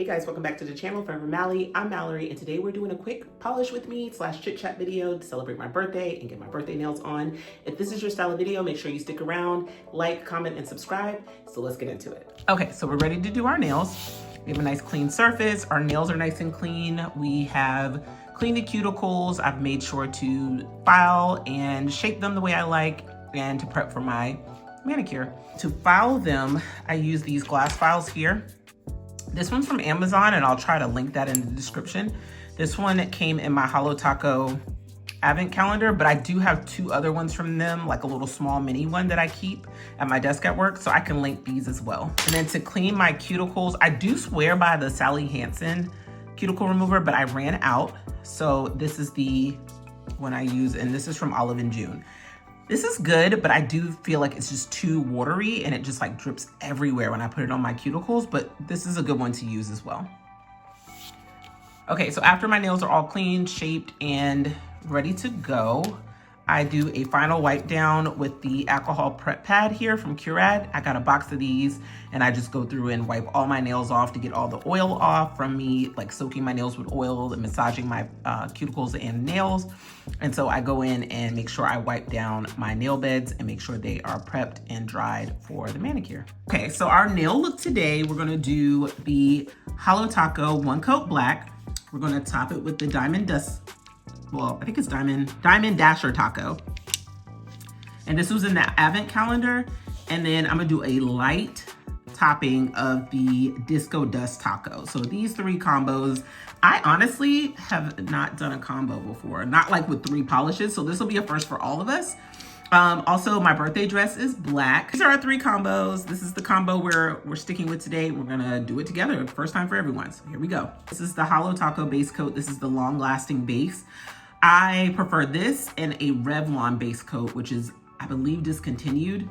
Hey guys, welcome back to the channel. Forever Mally. I'm Mallory, and today we're doing a quick polish with me / chit chat video to celebrate my birthday and get my birthday nails on. If this is your style of video, make sure you stick around, like, comment, and subscribe. So let's get into it. Okay, so we're ready to do our nails. We have a nice clean surface. Our nails are nice and clean. We have cleaned the cuticles. I've made sure to file and shape them the way I like and to prep for my manicure. To file them, I use these glass files here. This one's from Amazon, and I'll try to link that in the description. This one came in my Holo Taco advent calendar, but I do have two other ones from them, like a little small mini one that I keep at my desk at work, so I can link these as well. And then to clean my cuticles, I do swear by the Sally Hansen cuticle remover, but I ran out. So this is the one I use, and this is from Olive & June. This is good, but I do feel like it's just too watery and it just like drips everywhere when I put it on my cuticles, but this is a good one to use as well. Okay, so after my nails are all clean, shaped, and ready to go, I do a final wipe down with the alcohol prep pad here from Curad. I got a box of these and I just go through and wipe all my nails off to get all the oil off from me, like soaking my nails with oil and massaging my cuticles and nails. And so I go in and make sure I wipe down my nail beds and make sure they are prepped and dried for the manicure. Okay, so our nail look today, we're gonna do the Holo Taco One Coat Black. We're gonna top it with the Diamond Dust. Well, I think it's Diamond Dasher Taco. And this was in the advent calendar. And then I'm gonna do a light topping of the Disco Dust Taco. So these three combos, I honestly have not done a combo before, not like with three polishes. So this will be a first for all of us. Also, my birthday dress is black. These are our three combos. This is the combo we're sticking with today. We're gonna do it together, first time for everyone. So here we go. This is the Holo Taco base coat. This is the long lasting base. I prefer this and a Revlon base coat, which is, I believe, discontinued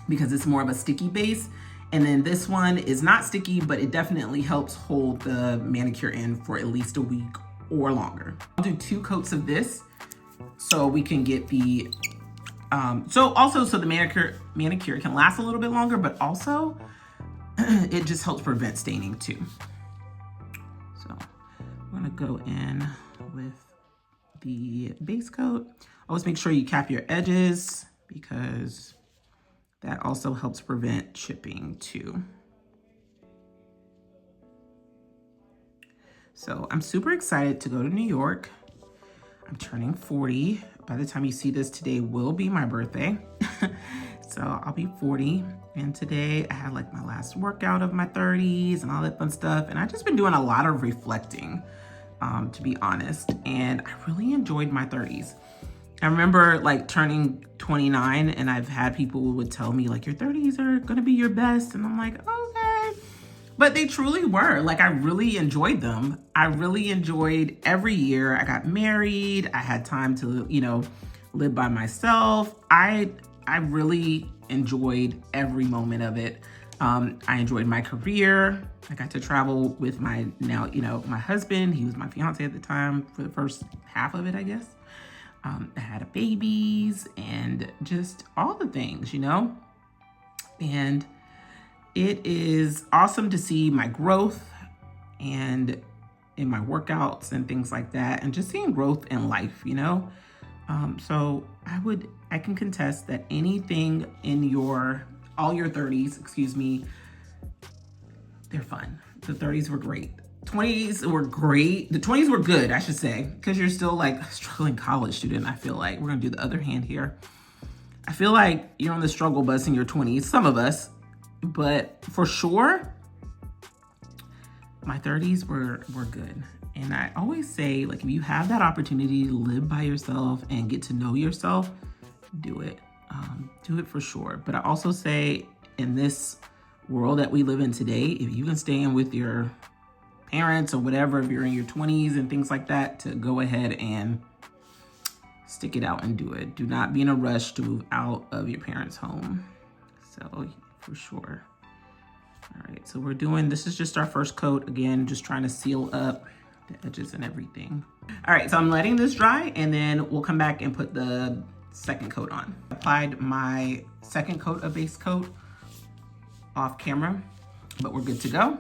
because it's more of a sticky base. And then this one is not sticky, but it definitely helps hold the manicure in for at least a week or longer. I'll do 2 coats of this so we can get the, so the manicure can last a little bit longer, but also it just helps prevent staining too. So I'm gonna go in with the base coat. Always make sure you cap your edges because that also helps prevent chipping too. So I'm super excited to go to New York. I'm turning 40. By the time you see this, today will be my birthday. So I'll be 40. And today I had like my last workout of my 30s and all that fun stuff. And I've just been doing a lot of reflecting, to be honest. And I really enjoyed my 30s. I remember like turning 29 and I've had people who would tell me like, your 30s are gonna be your best. And I'm like, okay. But they truly were. Like, I really enjoyed them. I really enjoyed every year. I got married. I had time to, you know, live by myself. I really enjoyed every moment of it. I enjoyed my career. I got to travel with my now, you know, my husband. He was my fiance at the time for the first half of it, I guess. I had babies and just all the things, you know? And it is awesome to see my growth and in my workouts and things like that, and just seeing growth in life, you know? So I can contest that anything in all your 30s, excuse me, they're fun. The 30s were great. 20s were great. The 20s were good, I should say, because you're still like a struggling college student, I feel like. We're gonna do the other hand here. I feel like you're on the struggle bus in your 20s, some of us, but for sure, my 30s were good. And I always say, like, if you have that opportunity to live by yourself and get to know yourself, do it. Do it for sure. But I also say, in this world that we live in today, if you can stay in with your parents or whatever, if you're in your 20s and things like that, to go ahead and stick it out and do it. Do not be in a rush to move out of your parents' home. So for sure. All right, so this is just our first coat. Again, just trying to seal up the edges and everything. All right, so I'm letting this dry and then we'll come back and put the second coat on. Applied my second coat of base coat off camera, but we're good to go.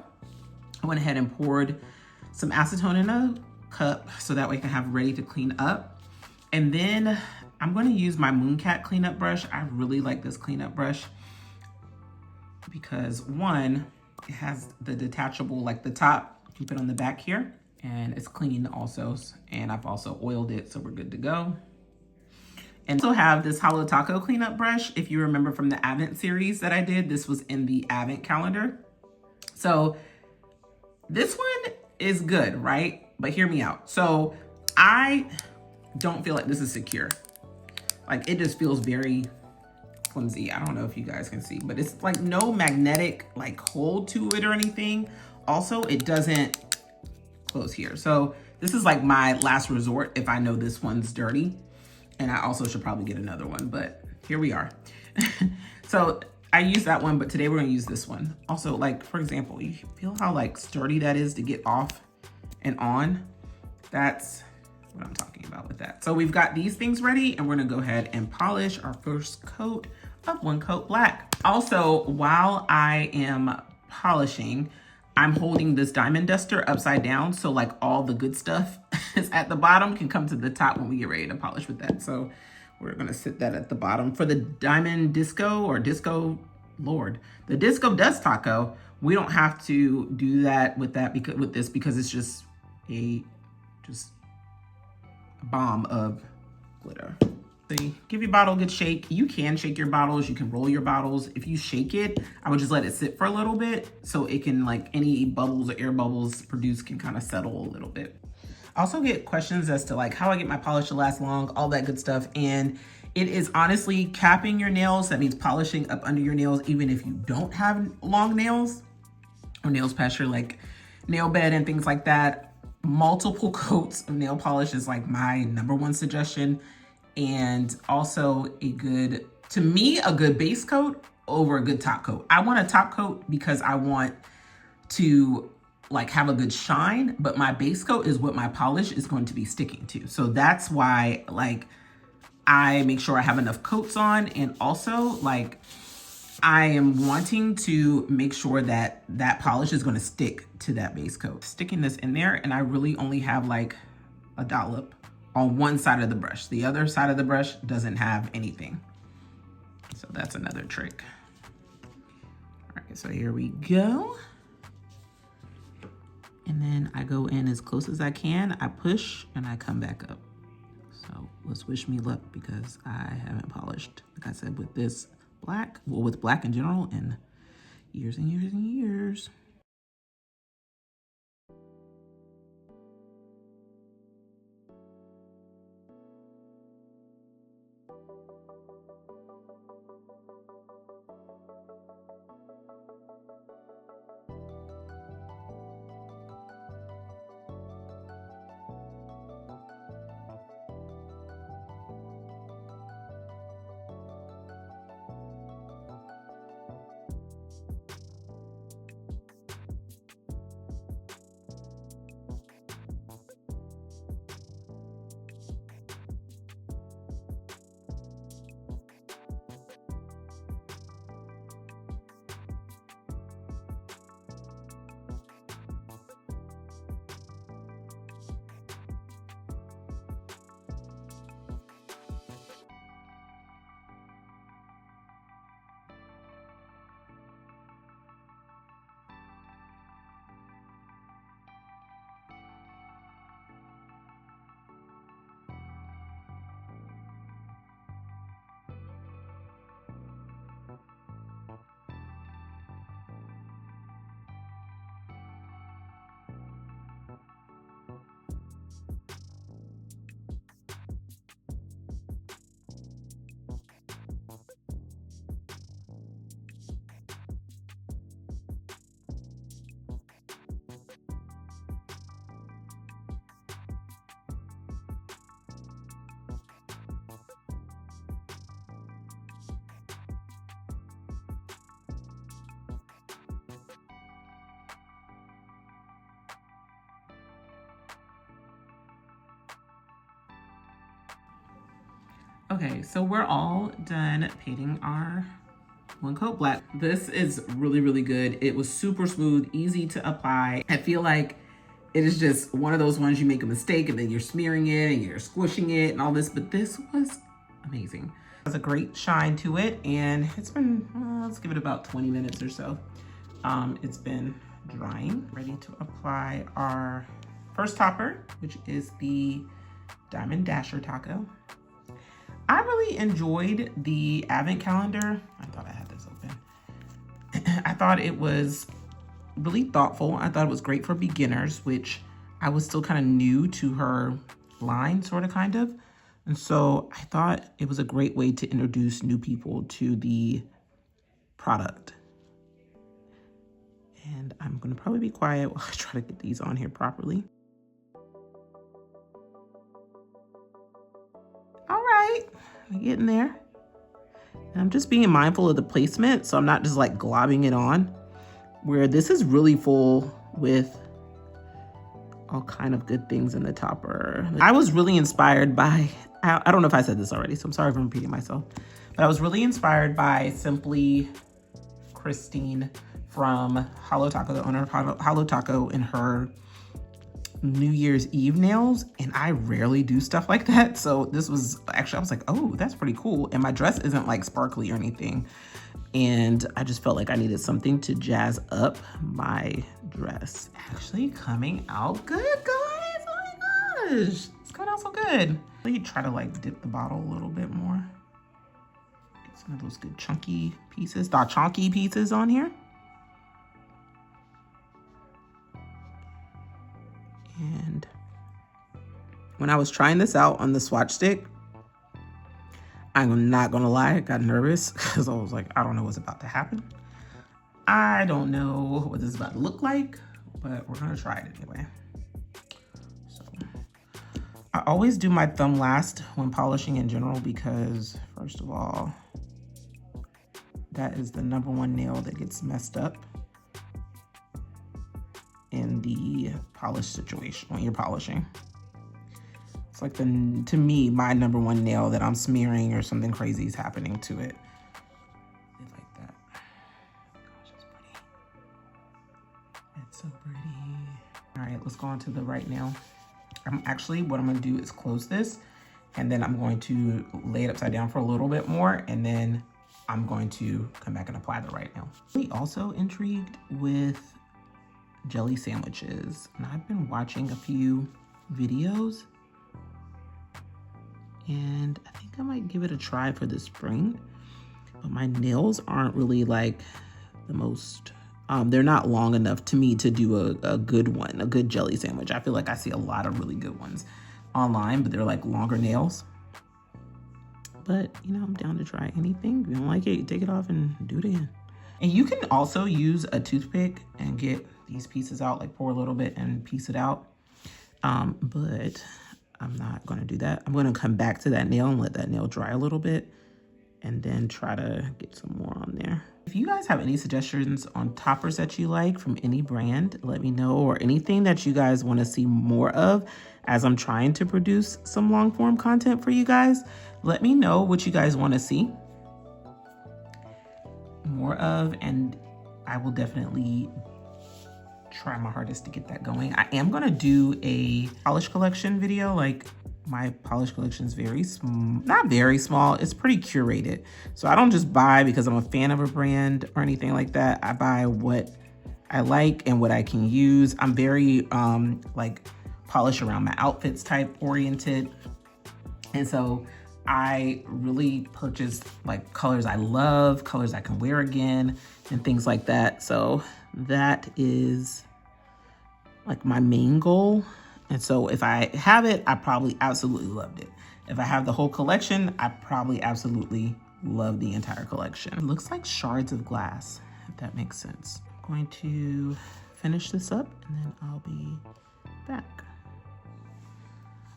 I went ahead and poured some acetone in a cup so that way I can have ready to clean up. And then I'm going to use my Mooncat cleanup brush. I really like this cleanup brush because one, it has the detachable, like the top, you can put on the back here, and it's clean also. And I've also oiled it, so we're good to go. And also have this Holo Taco cleanup brush. If you remember from the Advent series that I did, this was in the Advent calendar. So this one is good, right? But hear me out. So I don't feel like this is secure. Like it just feels very flimsy. I don't know if you guys can see, but it's like no magnetic like hold to it or anything. Also, it doesn't close here. So this is like my last resort if I know this one's dirty. And I also should probably get another one, but here we are. So I used that one, but today we're gonna use this one. Also, like, for example, you feel how like sturdy that is to get off and on? That's what I'm talking about with that. So we've got these things ready and we're gonna go ahead and polish our first coat of One Coat Black. Also, while I am polishing, I'm holding this diamond duster upside down so like all the good stuff is at the bottom can come to the top when we get ready to polish with that. So we're gonna sit that at the bottom. For the diamond disco or disco, Lord, the disco dust taco, we don't have to do that with that because it's just a bomb of glitter. So you give your bottle a good shake. You can shake your bottles, you can roll your bottles. If you shake it, I would just let it sit for a little bit so it can, like, any bubbles or air bubbles produced can kind of settle a little bit. I also get questions as to like how I get my polish to last long, all that good stuff. And it is honestly capping your nails. That means polishing up under your nails, even if you don't have long nails or nails past your like nail bed and things like that. Multiple coats of nail polish is like my #1 suggestion. And also to me, a good base coat over a good top coat. I want a top coat because I want to like have a good shine, but my base coat is what my polish is going to be sticking to. So that's why like I make sure I have enough coats on. And also like I am wanting to make sure that that polish is going to stick to that base coat. Sticking this in there, and I really only have like a dollop on one side of the brush. The other side of the brush doesn't have anything. So that's another trick. All right, so here we go. And then I go in as close as I can. I push and I come back up. So let's wish me luck because I haven't polished, like I said, with this black, well, with black in general in years and years and years. Okay, so we're all done painting our one coat black. This is really, really good. It was super smooth, easy to apply. I feel like it is just one of those ones you make a mistake and then you're smearing it and you're squishing it and all this, but this was amazing. It has a great shine to it, and it's been, let's give it about 20 minutes or so. It's been drying. Ready to apply our first topper, which is the Diamond Dasher taco. I really enjoyed the advent calendar. I thought I had this open. I thought it was really thoughtful. I thought it was great for beginners, which I was still kind of new to her line, sort of, kind of. And so I thought it was a great way to introduce new people to the product. And I'm gonna probably be quiet while I try to get these on here properly. All right, we're getting there. And I'm just being mindful of the placement, so I'm not just like globbing it on, where this is really full with all kind of good things in the topper. I was really inspired by, I don't know if I said this already, so I'm sorry if I'm repeating myself, but I was really inspired by Simply Christine from Holo Taco, the owner of Holo Taco, in her New Year's Eve nails, and I rarely do stuff like that. So this was actually, I was like, oh, that's pretty cool. And my dress isn't like sparkly or anything. And I just felt like I needed something to jazz up my dress. Actually coming out good, guys. Oh my gosh, it's coming out so good. Let me try to like dip the bottle a little bit more. Get some of those good chunky pieces, the chunky pieces on here. And when I was trying this out on the swatch stick, I'm not gonna lie, I got nervous because I was like, I don't know what's about to happen. I don't know what this is about to look like, but we're gonna try it anyway. So I always do my thumb last when polishing in general because, first of all, that is the #1 nail that gets messed up in the polish situation when you're polishing. It's like to me, my #1 nail that I'm smearing or something crazy is happening to it. Like that. Gosh, it's pretty. It's so pretty. All right, let's go on to the right nail. What I'm gonna do is close this, and then I'm going to lay it upside down for a little bit more, and then I'm going to come back and apply the right nail. I'm also intrigued with jelly sandwiches, and I've been watching a few videos, and I think I might give it a try for the spring. But my nails aren't really like the most, they're not long enough to me to do a good one, a good jelly sandwich. I feel like I see a lot of really good ones online, but they're like longer nails. But you know, I'm down to try anything. If you don't like it, you take it off and do it again. And you can also use a toothpick and get these pieces out, like pour a little bit and piece it out. But I'm not gonna do that. I'm gonna come back to that nail and let that nail dry a little bit and then try to get some more on there. If you guys have any suggestions on toppers that you like from any brand, let me know, or anything that you guys wanna see more of as I'm trying to produce some long form content for you guys. Let me know what you guys wanna see more of, and I will definitely try my hardest to get that going. I am gonna do a polish collection video. Like, my polish collection is very small, not very small, it's pretty curated. So I don't just buy because I'm a fan of a brand or anything like that. I buy what I like and what I can use. I'm very like polish around my outfits type oriented. And so I really purchased like colors I love, colors I can wear again, and things like that. So that is like my main goal. And so if I have it, I probably absolutely loved it. If I have the whole collection, I probably absolutely love the entire collection. It looks like shards of glass, if that makes sense. I'm going to finish this up and then I'll be back.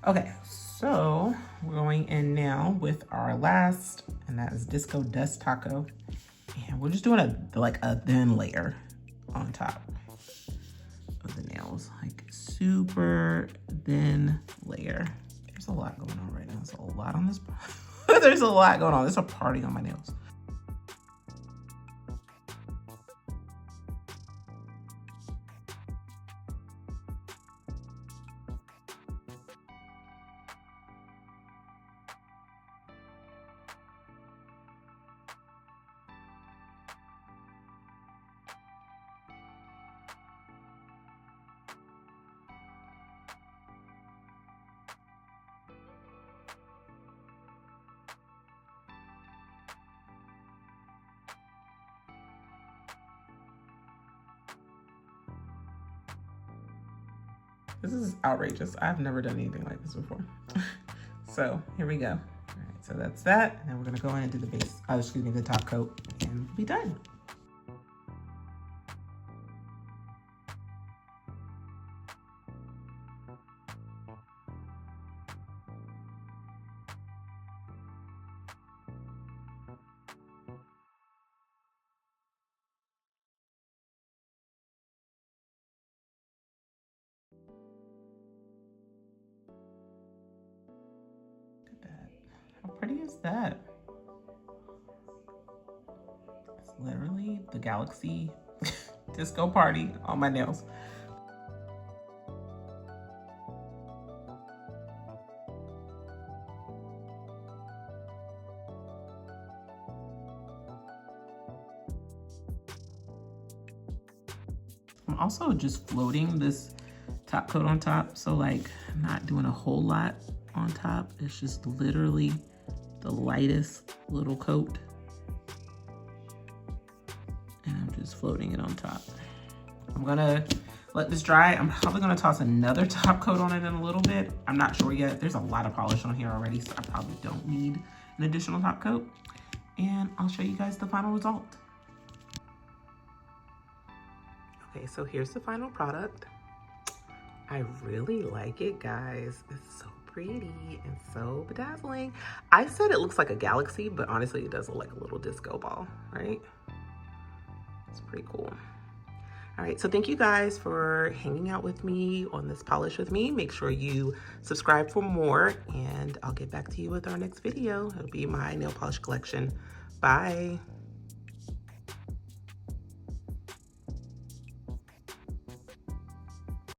Okay, so we're going in now with our last, and that is Disco Dust Taco. And we're just doing a thin layer on top of the nails, like super thin layer. There's a lot going on right now. There's a lot on this. There's a lot going on. There's a party on my nails. This is outrageous. I've never done anything like this before. So here we go. All right, so that's that. And then we're gonna go in and do the base, excuse me, the top coat, and we'll be done. How pretty is that? It's literally the Galaxy disco party on my nails. I'm also just floating this top coat on top, so like I'm not doing a whole lot on top. It's just literally the lightest little coat, and I'm just floating it on top. I'm gonna let this dry. I'm probably gonna toss another top coat on it in a little bit. I'm not sure yet. There's a lot of polish on here already, so I probably don't need an additional top coat. And I'll show you guys the final result. Okay, so here's the final product. I really like it, guys. It's so pretty and so bedazzling. I said it looks like a galaxy, but honestly, it does look like a little disco ball, right? It's pretty cool. All right, so thank you guys for hanging out with me on this polish with me. Make sure you subscribe for more, and I'll get back to you with our next video. It'll be my nail polish collection. Bye.